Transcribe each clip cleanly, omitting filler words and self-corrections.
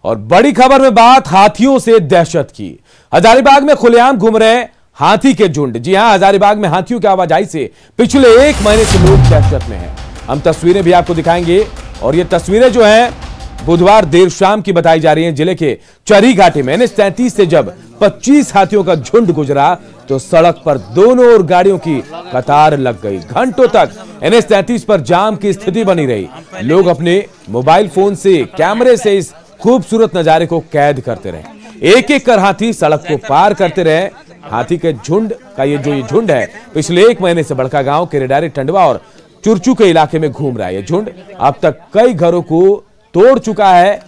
और बड़ी खबर में बात हाथियों से दहशत की। हजारीबाग में खुलेआम घूम रहे हाथी के झुंड। जी हां, हजारीबाग में हाथियों की आवाजाही से पिछले 1 महीने से लोग दहशत में हैं। हम तस्वीरें भी आपको दिखाएंगे और ये तस्वीरें जो हैं बुधवार देर शाम की बताई जा रही हैं। जिले के चरी घाटी में NH-33 से जब 25 हाथियों का झुंड गुजरा तो सड़क पर दोनों ओर गाड़ियों की कतार लग गई। घंटों तक NH-33 पर जाम की स्थिति बनी रही। लोग अपने मोबाइल फोन से कैमरे से इस खूबसूरत नजारे को कैद करते रहे। एक एक कर हाथी सड़क को पार करते रहे। हाथी के झुंड का ये झुंड है पिछले 1 महीने से बड़का गांव, केरेडारी, टंडवा और चुरचू के इलाके में घूम रहा है। ये झुंड अब तक कई घरों को तोड़ चुका है,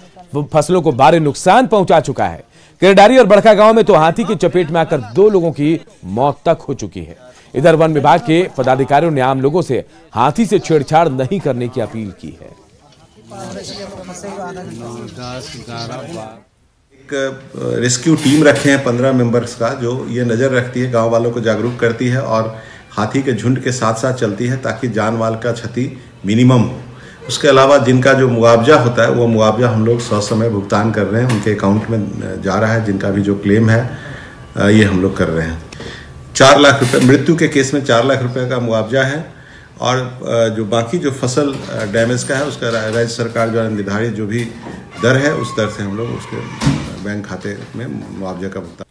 फसलों को भारी नुकसान पहुंचा चुका है। केरेडारी और बड़का गांव में तो हाथी की चपेट में आकर 2 लोगों की मौत तक हो चुकी है। इधर वन विभाग के पदाधिकारियों ने आम लोगों से हाथी से छेड़छाड़ नहीं करने की अपील की है। एक रेस्क्यू टीम रखे हैं 15 मेंबर्स का, जो ये नज़र रखती है, गांव वालों को जागरूक करती है और हाथी के झुंड के साथ साथ चलती है ताकि जान माल का क्षति मिनिमम हो। उसके अलावा जिनका जो मुआवजा होता है वो मुआवजा हम लोग ससमय भुगतान कर रहे हैं, उनके अकाउंट में जा रहा है। जिनका भी जो क्लेम है ये हम लोग कर रहे हैं। 4 लाख रुपये मृत्यु के केस में 4 लाख रुपये का मुआवजा है और जो बाकी जो फसल डैमेज का है उसका राज्य सरकार द्वारा निर्धारित जो भी दर है उस दर से हम लोग उसके बैंक खाते में मुआवजे का भुगतान।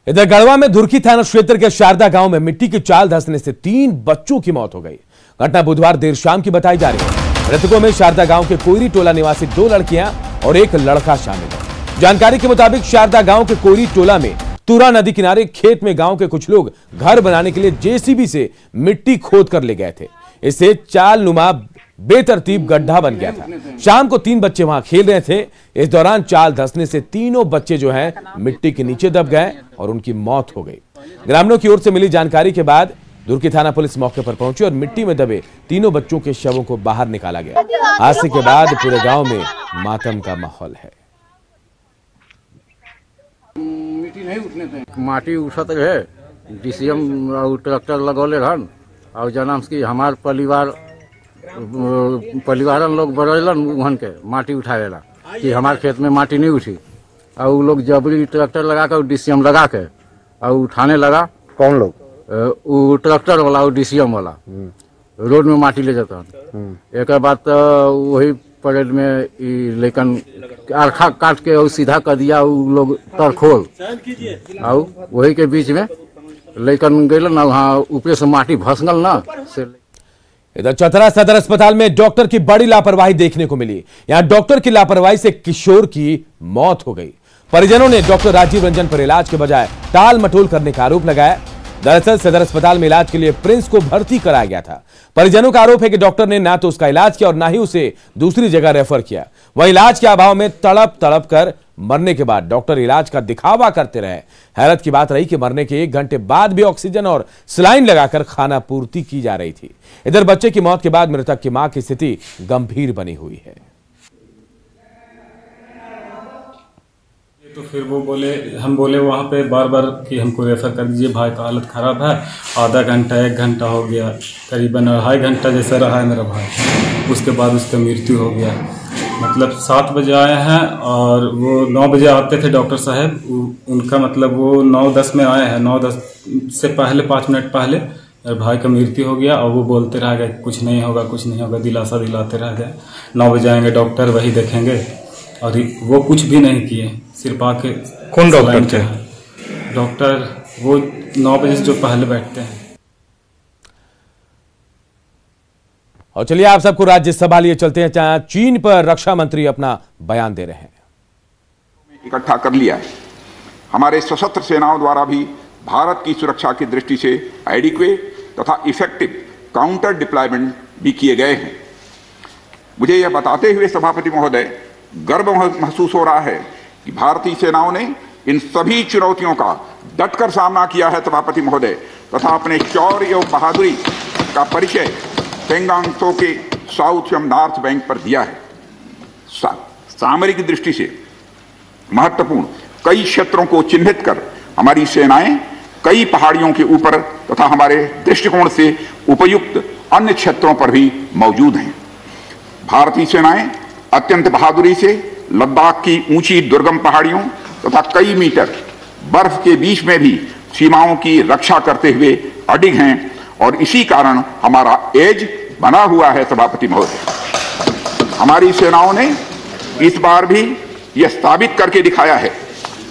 इधर गढ़वा में धुरखी थाना क्षेत्र के शारदा गांव में मिट्टी की चाल धंसने से 3 बच्चों की मौत हो गई। घटना बुधवार देर शाम की बताई जा रही है। मृतकों में शारदा गांव के कोयरी टोला निवासी 2 लड़कियां और 1 लड़का शामिल है। जानकारी के मुताबिक शारदा गांव के कोयरी टोला में तुरा नदी किनारे खेत में गांव के कुछ लोग घर बनाने के लिए JCB से मिट्टी खोद कर ले गए थे। इससे चाल नुमा बेतरतीब गड्ढा बन गया था। शाम को 3 बच्चे वहां खेल रहे थे। इस दौरान चाल धंसने से तीनों बच्चे जो हैं मिट्टी के नीचे दब गए और उनकी मौत हो गई। ग्रामीणों की ओर से मिली जानकारी के बाद धुरखी थाना पुलिस मौके पर पहुंची और मिट्टी में दबे तीनों बच्चों के शवों को बाहर निकाला गया। हादसे के बाद पूरे गांव में मातम का माहौल है। माटी उठत है, DCM ट्रैक्टर लगौले रहन और जनाम की हमार परिवारन लोग बरैलन वहन के माटी उठावेला कि हमारे खेत में माटी नहीं उठी और वो लोग जबरी ट्रैक्टर लगा कर DCM लगा के और उठाने लगा। कौन लोग? वो ट्रैक्टर वाला और DCM वाला रोड में माटी ले जाता। एक बाद वही परेड में लेकिन आरखा काट के और सीधा कर दिया वो लोग तरखोल और वही के बीच में लेकिन गए ना, वहाँ ऊपर से माटी भसगल ना से। इधर चतरा सदर अस्पताल में डॉक्टर की बड़ी लापरवाही देखने को मिली। यहां डॉक्टर की लापरवाही से किशोर की मौत हो गई। परिजनों ने डॉक्टर राजीव रंजन पर इलाज के बजाय टाल मटोल करने का आरोप लगाया। दरअसल सदर अस्पताल में इलाज के लिए प्रिंस को भर्ती कराया गया था। परिजनों का आरोप है कि डॉक्टर ने ना तो उसका इलाज किया और ना ही उसे दूसरी जगह रेफर किया। वह इलाज के अभाव में तड़प तड़प कर मरने के बाद डॉक्टर इलाज का दिखावा करते रहे। हैरत की बात रही कि मरने के 1 घंटे बाद भी ऑक्सीजन और सलाइन लगाकर खाना पूर्ति की जा रही थी। इधर बच्चे की मौत के बाद मृतक की मां की स्थिति गंभीर बनी हुई है। तो फिर वो बोले, हम बोले वहाँ पे बार बार कि हमको रेफर कर दीजिए, भाई का हालत ख़राब है। आधा घंटा 1 घंटा हो गया, करीबन 2.5 घंटा जैसा रहा है मेरा भाई। उसके बाद उसका मृत्यु हो गया। मतलब 7 बजे आए हैं और वो 9 बजे आते थे डॉक्टर साहब। उनका मतलब वो 9:10 में आए हैं। 9:10 से पहले 5 मिनट पहले भाई का मृत्यु हो गया और वो बोलते रह गए कुछ नहीं होगा, कुछ नहीं होगा, दिलासा दिलाते रह गए। 9 बजे आएंगे डॉक्टर, वही देखेंगे, और वो कुछ भी नहीं किए। सिर्फ आके। कौन डॉक्टर थे? डॉक्टर वो 9 बजे से जो पहले बैठते हैं। और चलिए आप सबको राज्यसभा लिए चलते हैं, जहां चीन पर रक्षा मंत्री अपना बयान दे रहे हैं। इकट्ठा कर लिया है। हमारे सशस्त्र सेनाओं द्वारा भी भारत की सुरक्षा की दृष्टि से एडिक्वेट तथा इफेक्टिव काउंटर डिप्लॉयमेंट भी किए गए हैं। मुझे यह बताते हुए सभापति महोदय गर्व महसूस हो रहा है कि भारतीय सेनाओं ने इन सभी चुनौतियों का डटकर सामना किया है सभापति महोदय, तथा अपने शौर्य और बहादुरी का परिचय पेंगांग त्सो के साउथ एवं नॉर्थ बैंक पर दिया है। सामरिक दृष्टि से महत्वपूर्ण कई क्षेत्रों को चिन्हित कर हमारी सेनाएं कई पहाड़ियों के ऊपर तथा हमारे दृष्टिकोण से उपयुक्त अन्य क्षेत्रों पर भी मौजूद हैं। भारतीय सेनाएं अत्यंत बहादुरी से लद्दाख की ऊंची दुर्गम पहाड़ियों तथा कई मीटर बर्फ के बीच में भी सीमाओं की रक्षा करते हुए अडिग हैं और इसी कारण हमारा एज बना हुआ है। सभापति महोदय, हमारी सेनाओं ने इस बार भी यह साबित करके दिखाया है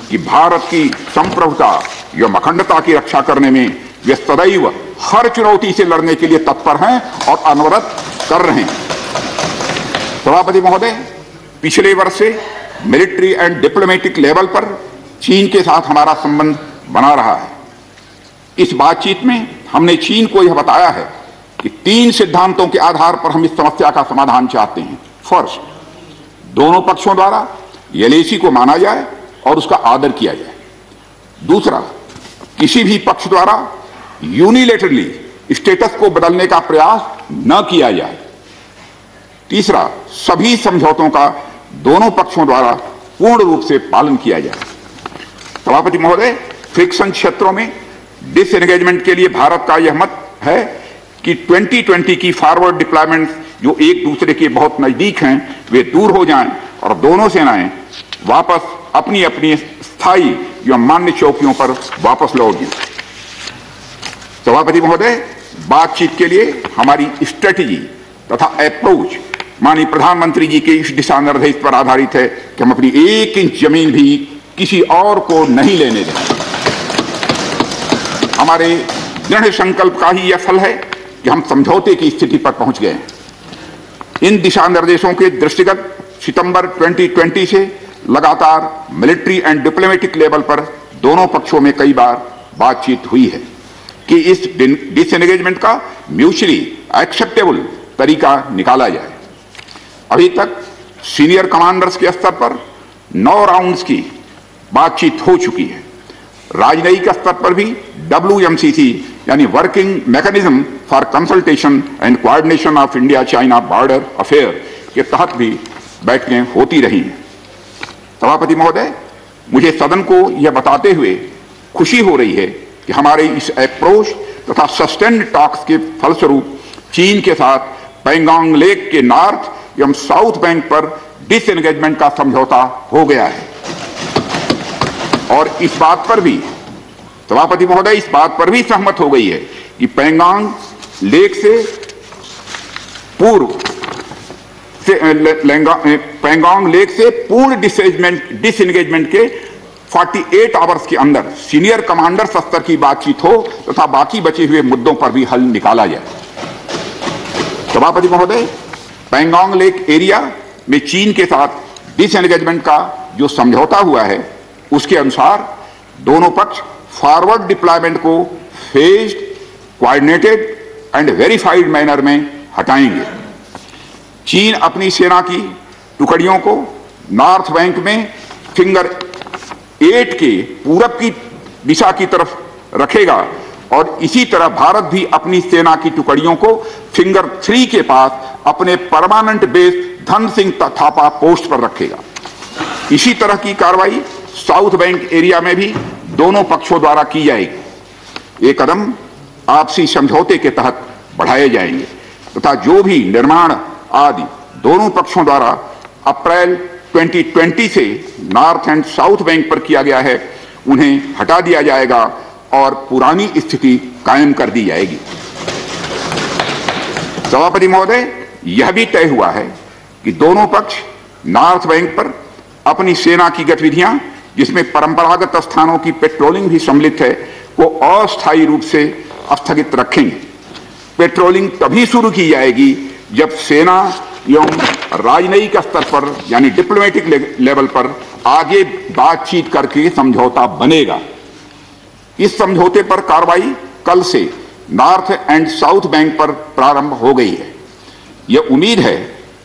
कि भारत की संप्रभुता एवं अखंडता की रक्षा करने में वे सदैव हर चुनौती से लड़ने के लिए तत्पर हैं और अनवरत कर रहे हैं। सभापति महोदय, पिछले वर्ष से मिलिट्री एंड डिप्लोमेटिक लेवल पर चीन के साथ हमारा संबंध बना रहा है। इस बातचीत में हमने चीन को यह बताया है कि 3 सिद्धांतों के आधार पर हम इस समस्या का समाधान चाहते हैं। फर्स्ट, दोनों पक्षों द्वारा एलएसी को माना जाए और उसका आदर किया जाए। दूसरा, किसी भी पक्ष द्वारा यूनिलेटरली स्टेटस को बदलने का प्रयास न किया जाए। तीसरा, सभी समझौतों का दोनों पक्षों द्वारा पूर्ण रूप से पालन किया जाए। सभापति महोदय, फ्रिक्शन क्षेत्रों में डिसएंगेजमेंट के लिए भारत का यह मत है कि 2020 की फॉरवर्ड डिप्लॉयमेंट जो एक दूसरे के बहुत नजदीक हैं वे दूर हो जाएं और दोनों सेनाएं वापस अपनी अपनी स्थायी या मान्य चौकियों पर वापस लौट गई। सभापति महोदय, बातचीत के लिए हमारी स्ट्रेटेजी तथा अप्रोच माननीय प्रधानमंत्री जी के इस दिशा निर्देश पर आधारित है कि हम अपनी 1 इंच जमीन भी किसी और को नहीं लेने देंगे। हमारे दृढ़ संकल्प का ही यह फल है कि हम समझौते की स्थिति पर पहुंच गए हैं। इन दिशा निर्देशों के दृष्टिगत सितंबर 2020 से लगातार मिलिट्री एंड डिप्लोमेटिक लेवल पर दोनों पक्षों में कई बार बातचीत हुई है कि इस डिसएंगेजमेंट का म्यूचुअली एक्सेप्टेबल तरीका निकाला जाए। अभी तक सीनियर कमांडर्स के स्तर पर 9 राउंड्स की बातचीत हो चुकी है। राजनयिक स्तर पर भी WMCC यानी working mechanism for consultation and coordination of India China border affair के तहत भी बैठकें होती रही हैं। सभापति महोदय, मुझे सदन को यह बताते हुए खुशी हो रही है कि हमारे इस अप्रोच तथा सस्टेन्ड टॉक्स के फलस्वरूप चीन के साथ पैंगोंग लेक के नॉर्थ एवं साउथ बैंक पर डिसएंगेजमेंट का समझौता हो गया है। और इस बात पर भी सभापति महोदय इस बात पर भी सहमत हो गई है कि पैंगोंग लेक से पूर्ण डिसएंगेजमेंट के 48 आवर्स के अंदर सीनियर कमांडर स्तर की बातचीत हो तथा बाकी बचे हुए मुद्दों पर भी हल निकाला जाए। सभापति महोदय, पैंगोंग लेक एरिया में चीन के साथ डिसएंगेजमेंट का जो समझौता हुआ है उसके अनुसार दोनों पक्ष फॉरवर्ड डिप्लॉयमेंट को phased, coordinated and verified manner में हटाएंगे। चीन अपनी सेना की टुकड़ियों को नॉर्थ बैंक में फिंगर 8 के पूरब की दिशा की तरफ रखेगा और इसी तरह भारत भी अपनी सेना की टुकड़ियों को फिंगर 3 के पास अपने permanent base Dhan Singh Thapa post पर रखेगा। इसी तरह की कार्रवाई साउथ बैंक एरिया में भी दोनों पक्षों द्वारा की जाएगी। ये कदम आपसी समझौते के तहत बढ़ाए जाएंगे तथा जो भी निर्माण आदि दोनों पक्षों द्वारा अप्रैल 2020 से नॉर्थ एंड साउथ बैंक पर किया गया है उन्हें हटा दिया जाएगा और पुरानी स्थिति कायम कर दी जाएगी। सभापति महोदय, यह भी तय हुआ है कि दोनों पक्ष नॉर्थ बैंक पर अपनी सेना की गतिविधियां जिसमें परंपरागत स्थानों की पेट्रोलिंग भी सम्मिलित है को अस्थायी रूप से स्थगित रखेंगे। पेट्रोलिंग तभी शुरू की जाएगी जब सेना एवं राजनयिक स्तर पर यानी डिप्लोमेटिक लेवल पर आगे बातचीत करके समझौता बनेगा। इस समझौते पर कार्रवाई कल से नॉर्थ एंड साउथ बैंक पर प्रारंभ हो गई है। यह उम्मीद है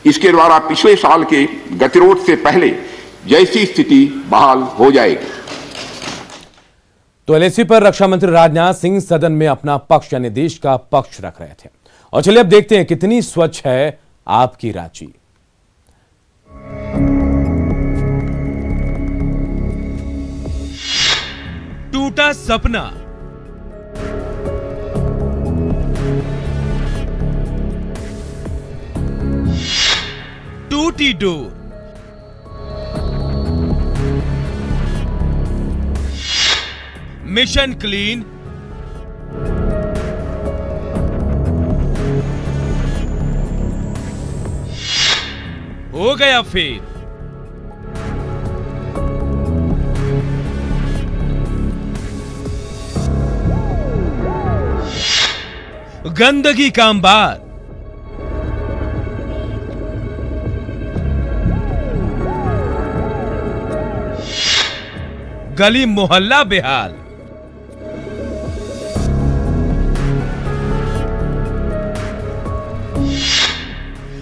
इसके द्वारा पिछले साल के गतिरोध से पहले जैसी स्थिति बहाल हो जाएगी। तो एलएसी पर रक्षा मंत्री राजनाथ सिंह सदन में अपना पक्ष यानी देश का पक्ष रख रहे थे। और चलिए अब देखते हैं कितनी स्वच्छ है आपकी रांची। टूटा सपना, टूटी डोर, मिशन क्लीन, हो गया फेल। गंदगी का अंबार, गली मोहल्ला बेहाल,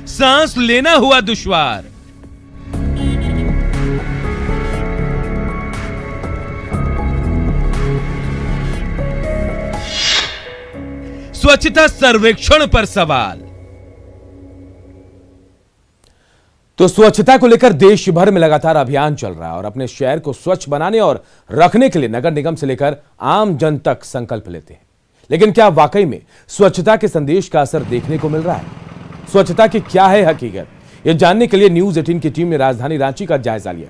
सांस लेना हुआ दुश्वार, स्वच्छता सर्वेक्षण पर सवाल। तो स्वच्छता को लेकर देश भर में लगातार अभियान चल रहा है और अपने शहर को स्वच्छ बनाने और रखने के लिए नगर निगम से लेकर आम जन तक संकल्प लेते हैं। लेकिन क्या वाकई में स्वच्छता के संदेश का असर देखने को मिल रहा है? स्वच्छता की क्या है हकीकत, यह जानने के लिए न्यूज 18 की टीम ने राजधानी रांची का जायजा लिया।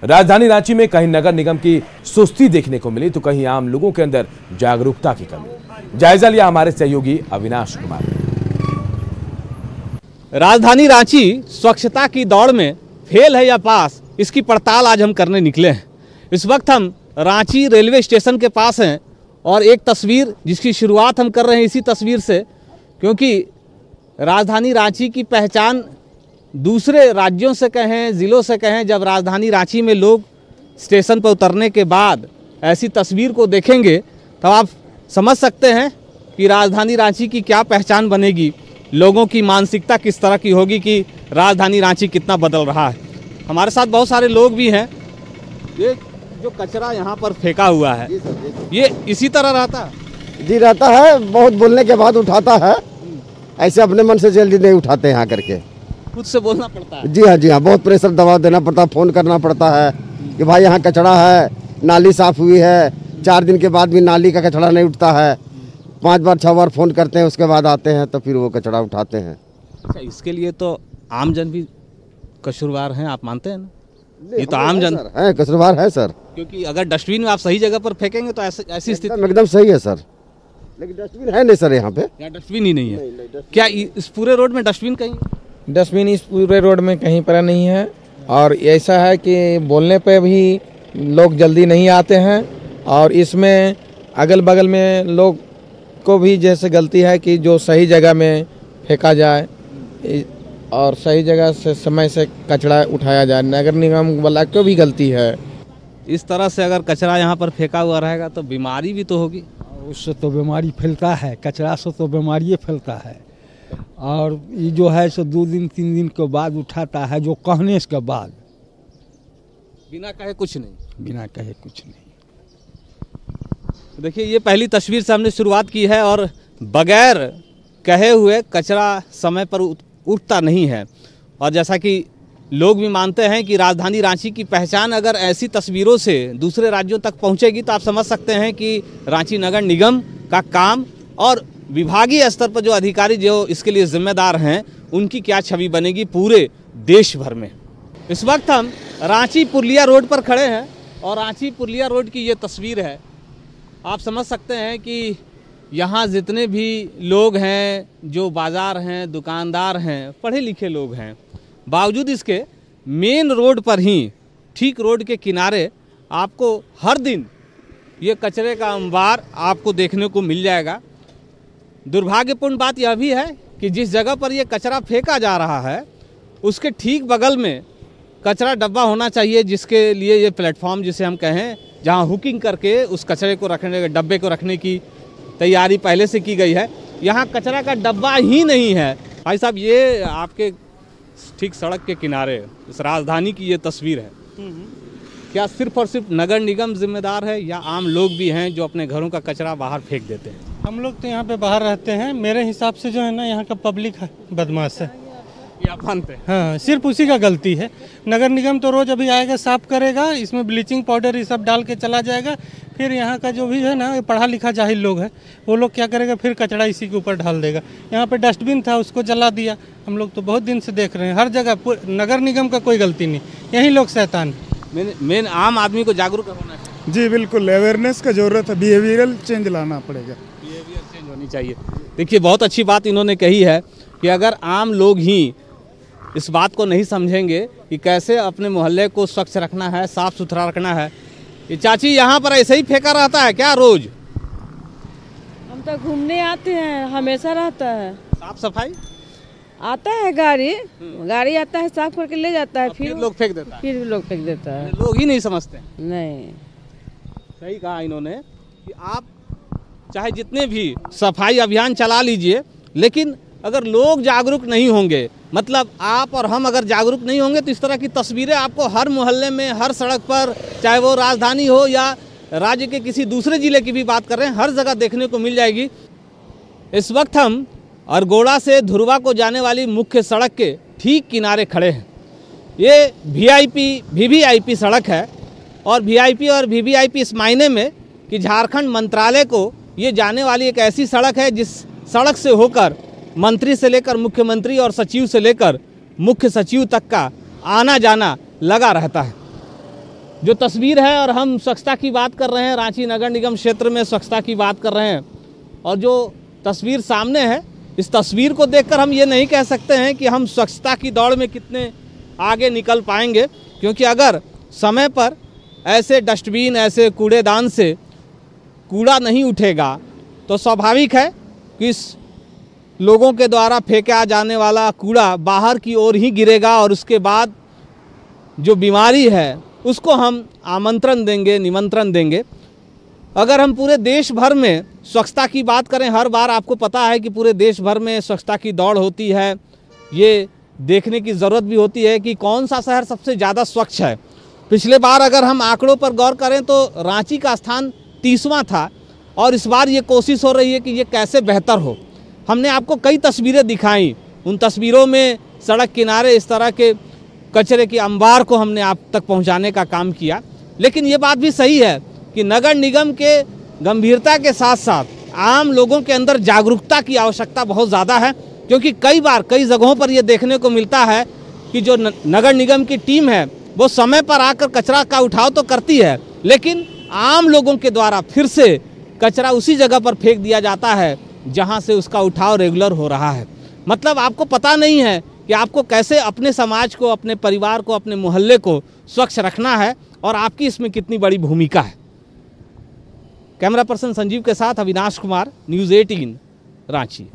राजधानी रांची में कहीं नगर निगम की सुस्ती देखने को मिली तो कहीं आम लोगों के अंदर जागरूकता की कमी। जायजा लिया हमारे सहयोगी अविनाश कुमार। राजधानी रांची स्वच्छता की दौड़ में फेल है या पास, इसकी पड़ताल आज हम करने निकले हैं। इस वक्त हम रांची रेलवे स्टेशन के पास हैं और एक तस्वीर जिसकी शुरुआत हम कर रहे हैं इसी तस्वीर से, क्योंकि राजधानी रांची की पहचान दूसरे राज्यों से कहें, ज़िलों से कहें, जब राजधानी रांची में लोग स्टेशन पर उतरने के बाद ऐसी तस्वीर को देखेंगे तब आप समझ सकते हैं कि राजधानी रांची की क्या पहचान बनेगी, लोगों की मानसिकता किस तरह की होगी कि राजधानी रांची कितना बदल रहा है। हमारे साथ बहुत सारे लोग भी हैं। ये जो कचरा यहाँ पर फेंका हुआ है ये इसी तरह रहता है? जी रहता है, बहुत बोलने के बाद उठाता है, ऐसे अपने मन से जल्दी नहीं उठाते यहाँ करके, खुद से बोलना पड़ता है। जी हाँ, बहुत प्रेशर दबाव देना पड़ता है, फ़ोन करना पड़ता है कि भाई यहाँ कचरा है, नाली साफ़ हुई है। 4 दिन के बाद भी नाली का कचरा नहीं उठता है, 5 बार 6 बार फ़ोन करते हैं, उसके बाद आते हैं तो फिर वो कचरा उठाते हैं। अच्छा, इसके लिए तो आमजन भी कसूरवार हैं, आप मानते हैं ना? ये तो आमजन है, कसूरवार है सर, क्योंकि अगर डस्टबिन में आप सही जगह पर फेंकेंगे तो ऐसी स्थिति एकदम सही है सर, लेकिन डस्टबिन है नहीं सर यहाँ पे। यहाँ डस्टबिन ही नहीं है। क्या इस पूरे रोड में डस्टबिन कहीं? डस्टबिन इस पूरे रोड में कहीं पर नहीं है और ऐसा है कि बोलने पे भी लोग जल्दी नहीं आते हैं और इसमें अगल बगल में लोग को भी जैसे गलती है कि जो सही जगह में फेंका जाए और सही जगह से समय से कचरा उठाया जाए, नगर निगम वाला को भी गलती है। इस तरह से अगर कचरा यहाँ पर फेंका हुआ रहेगा तो बीमारी भी तो होगी। उससे तो बीमारी फैलता है, कचरा से तो बीमारी फैलता है। और ये जो है सो 2 दिन 3 दिन के बाद उठाता है, जो कहने के बाद, बिना कहे कुछ नहीं। बिना कहे कुछ नहीं। देखिए, ये पहली तस्वीर से हमने शुरुआत की है और बगैर कहे हुए कचरा समय पर उठता नहीं है। और जैसा कि लोग भी मानते हैं कि राजधानी रांची की पहचान अगर ऐसी तस्वीरों से दूसरे राज्यों तक पहुंचेगी तो आप समझ सकते हैं कि रांची नगर निगम का काम और विभागीय स्तर पर जो अधिकारी जो इसके लिए जिम्मेदार हैं उनकी क्या छवि बनेगी पूरे देश भर में। इस वक्त हम रांची पुरलिया रोड पर खड़े हैं और रांची पुरलिया रोड की ये तस्वीर है। आप समझ सकते हैं कि यहाँ जितने भी लोग हैं, जो बाज़ार हैं, दुकानदार हैं, पढ़े लिखे लोग हैं, बावजूद इसके मेन रोड पर ही, ठीक रोड के किनारे आपको हर दिन ये कचरे का अंबार आपको देखने को मिल जाएगा। दुर्भाग्यपूर्ण बात यह भी है कि जिस जगह पर ये कचरा फेंका जा रहा है उसके ठीक बगल में कचरा डब्बा होना चाहिए, जिसके लिए ये प्लेटफॉर्म जिसे हम कहें, जहां हुकिंग करके उस कचरे को रखने, डब्बे को रखने की तैयारी पहले से की गई है। यहाँ कचरा का डब्बा ही नहीं है। भाई साहब, ये आपके ठीक सड़क के किनारे इस राजधानी की ये तस्वीर है। क्या सिर्फ और सिर्फ नगर निगम जिम्मेदार है या आम लोग भी हैं जो अपने घरों का कचरा बाहर फेंक देते हैं? हम लोग तो यहाँ पे बाहर रहते हैं, मेरे हिसाब से जो है ना, यहाँ का पब्लिक बदमाश है। आप मानते हैं? हाँ, सिर्फ उसी का गलती है। नगर निगम तो रोज अभी आएगा, साफ करेगा, इसमें ब्लीचिंग पाउडर ये सब डाल के चला जाएगा। फिर यहाँ का जो भी है ना, पढ़ा लिखा जाहिल लोग है, वो लोग क्या करेगा, फिर कचरा इसी के ऊपर डाल देगा। यहाँ पे डस्टबिन था, उसको जला दिया। हम लोग तो बहुत दिन से देख रहे हैं, हर जगह नगर निगम का कोई गलती नहीं, यही लोग शैतान है। मेन आम आदमी को जागरूक होना चाहिए। जी बिल्कुल, अवेयरनेस का जरूरत है, बिहेवियरल चेंज लाना पड़ेगा, बिहेवियर चेंज होनी चाहिए। देखिए बहुत अच्छी बात इन्होंने कही है कि अगर आम लोग ही इस बात को नहीं समझेंगे कि कैसे अपने मोहल्ले को स्वच्छ रखना है, साफ सुथरा रखना है। ये चाची यहाँ पर ऐसे ही फेंका रहता है क्या रोज? हम तो घूमने आते हैं, हमेशा रहता है साफ सफाई। आता है गाड़ी आता है, साफ करके ले जाता है, फिर लोग फेंक देता है, फिर भी लोग फेंक देता है। लोग ही नहीं समझते। नहीं, सही कहा इन्होंने कि आप चाहे जितने भी सफाई अभियान चला लीजिए, लेकिन अगर लोग जागरूक नहीं होंगे, मतलब आप और हम अगर जागरूक नहीं होंगे, तो इस तरह की तस्वीरें आपको हर मोहल्ले में, हर सड़क पर, चाहे वो राजधानी हो या राज्य के किसी दूसरे जिले की भी बात कर रहे हैं, हर जगह देखने को मिल जाएगी। इस वक्त हम अरगोड़ा से धुरवा को जाने वाली मुख्य सड़क के ठीक किनारे खड़े हैं। ये वीवीआईपी सड़क है और वीआईपी और वीवीआईपी इस मायने में कि झारखंड मंत्रालय को ये जाने वाली एक ऐसी सड़क है जिस सड़क से होकर मंत्री से लेकर मुख्यमंत्री और सचिव से लेकर मुख्य सचिव तक का आना जाना लगा रहता है। जो तस्वीर है, और हम स्वच्छता की बात कर रहे हैं, रांची नगर निगम क्षेत्र में स्वच्छता की बात कर रहे हैं, और जो तस्वीर सामने है, इस तस्वीर को देखकर हम ये नहीं कह सकते हैं कि हम स्वच्छता की दौड़ में कितने आगे निकल पाएंगे, क्योंकि अगर समय पर ऐसे डस्टबिन, ऐसे कूड़ेदान से कूड़ा नहीं उठेगा तो स्वाभाविक है कि इस लोगों के द्वारा फेंका जाने वाला कूड़ा बाहर की ओर ही गिरेगा और उसके बाद जो बीमारी है उसको हम आमंत्रण देंगे, निमंत्रण देंगे। अगर हम पूरे देश भर में स्वच्छता की बात करें, हर बार आपको पता है कि पूरे देश भर में स्वच्छता की दौड़ होती है। ये देखने की ज़रूरत भी होती है कि कौन सा शहर सबसे ज़्यादा स्वच्छ है। पिछले बार अगर हम आंकड़ों पर गौर करें तो रांची का स्थान 30वां था, और इस बार ये कोशिश हो रही है कि ये कैसे बेहतर हो। हमने आपको कई तस्वीरें दिखाई, उन तस्वीरों में सड़क किनारे इस तरह के कचरे के अंबार को हमने आप तक पहुंचाने का काम किया। लेकिन ये बात भी सही है कि नगर निगम के गंभीरता के साथ साथ आम लोगों के अंदर जागरूकता की आवश्यकता बहुत ज़्यादा है, क्योंकि कई बार कई जगहों पर ये देखने को मिलता है कि जो नगर निगम की टीम है वो समय पर आकर कचरा का उठाव तो करती है, लेकिन आम लोगों के द्वारा फिर से कचरा उसी जगह पर फेंक दिया जाता है जहां से उसका उठाव रेगुलर हो रहा है। मतलब आपको पता नहीं है कि आपको कैसे अपने समाज को, अपने परिवार को, अपने मोहल्ले को स्वच्छ रखना है, और आपकी इसमें कितनी बड़ी भूमिका है। कैमरा पर्सन संजीव के साथ अविनाश कुमार, न्यूज़ 18 रांची।